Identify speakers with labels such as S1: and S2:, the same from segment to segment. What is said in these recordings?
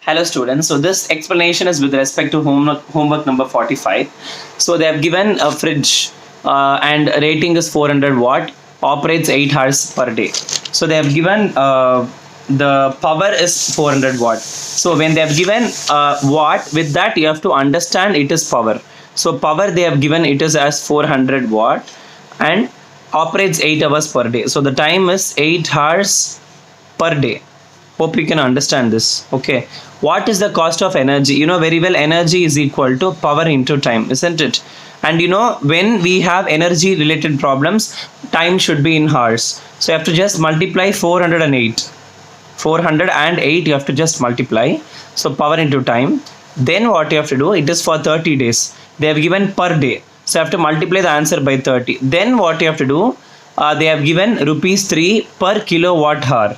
S1: Hello students, so this explanation is with respect to homework number 45. So they have given a fridge and rating is 400 watt, operates 8 hours per day. So they have given the power is 400 watt. So when they have given watt, with that you have to understand it is power. So power they have given it is as 400 watt and operates 8 hours per day. So the time is 8 hours per day. Hope you can understand this. Okay, what is the cost of energy? You know very well, energy is equal to power into time, isn't it? And you know, when we have energy related problems, time should be in hours. So you have to just multiply 408 you have to just multiply. So power into time. Then what you have to do, it is for 30 days. They have given per day, so you have to multiply the answer by 30. Then what you have to do, they have given rupees 3 per kilowatt hour.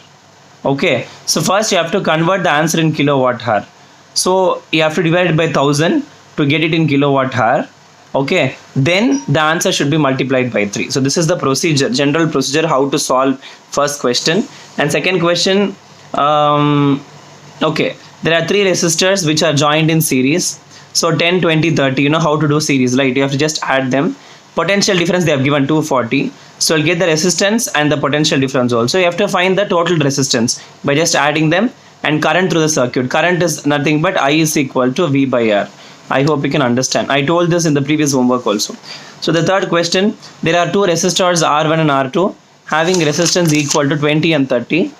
S1: Okay, so first you have to convert the answer in kilowatt hour. So you have to divide it by 1000 to get it in kilowatt hour. Okay, then the answer should be multiplied by 3. So this is the procedure, general procedure, how to solve first question. And second question, okay, there are 3 resistors which are joined in series. So 10, 20, 30, you know how to do series, right? You have to just add them. Potential difference they have given 240. So you'll get the resistance and the potential difference also. You have to find the total resistance by just adding them, and current through the circuit. Current is nothing but I is equal to V by R. I hope you can understand. I told this in the previous homework also. So the third question, there are 2 resistors R1 and R2 having resistance equal to 20 and 30.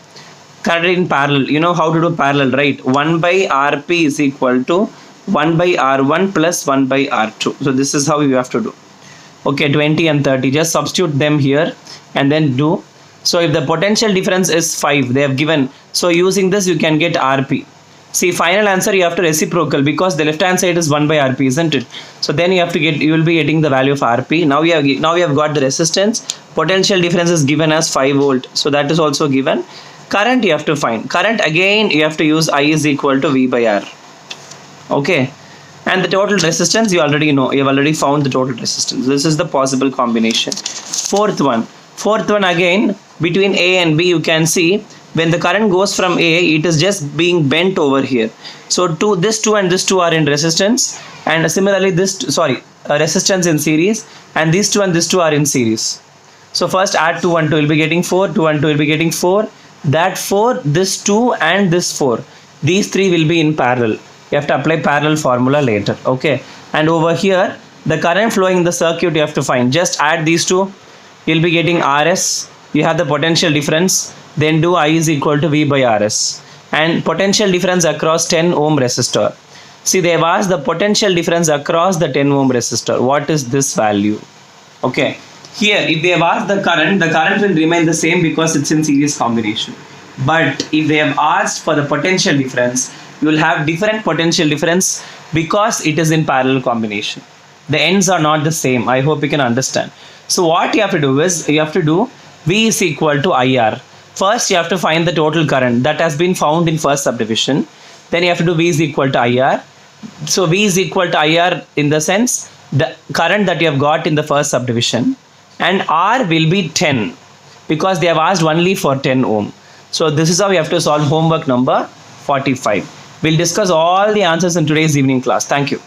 S1: Current in parallel. You know how to do parallel, right? 1 by Rp is equal to 1 by R1 plus 1 by R2. So this is how you have to do. Okay, 20 and 30, just substitute them here and then do. So if the potential difference is 5, they have given, so using this you can get Rp. See, final answer you have to reciprocal, because the left hand side is 1 by Rp, isn't it? So then you have to get, you will be getting the value of Rp. Now we have got the resistance. Potential difference is given as 5 volt, so that is also given. Current you have to find. Current, again you have to use I is equal to V by R. Okay, and the total resistance you already know, you have already found the total resistance. This is the possible combination. Fourth one again, between A and B you can see, when the current goes from A, it is just being bent over here. So this 2 and this 2 are in resistance, and similarly resistance in series, and these 2 and this 2 are in series. So first add 2 and 2, will be getting 4, 2 and 2 will be getting 4. That 4, this 2 and this 4, these 3 will be in parallel. You have to apply parallel formula later. Okay, and over here the current flowing in the circuit you have to find. Just add these two, you'll be getting Rs. You have the potential difference, then do I is equal to V by Rs, and potential difference across 10 ohm resistor. See, they have asked the potential difference across the 10 ohm resistor. What is this value? Okay, here if they have asked the current will remain the same because it's in series combination. But if they have asked for the potential difference, you will have different potential difference because it is in parallel combination. The ends are not the same. I hope you can understand. So what you have to do is, you have to do V is equal to IR. First you have to find the total current that has been found in first subdivision. Then you have to do V is equal to IR. So V is equal to IR in the sense the current that you have got in the first subdivision, and R will be 10 because they have asked only for 10 ohm. So this is how we have to solve homework number 45. We'll discuss all the answers in today's evening class. Thank you.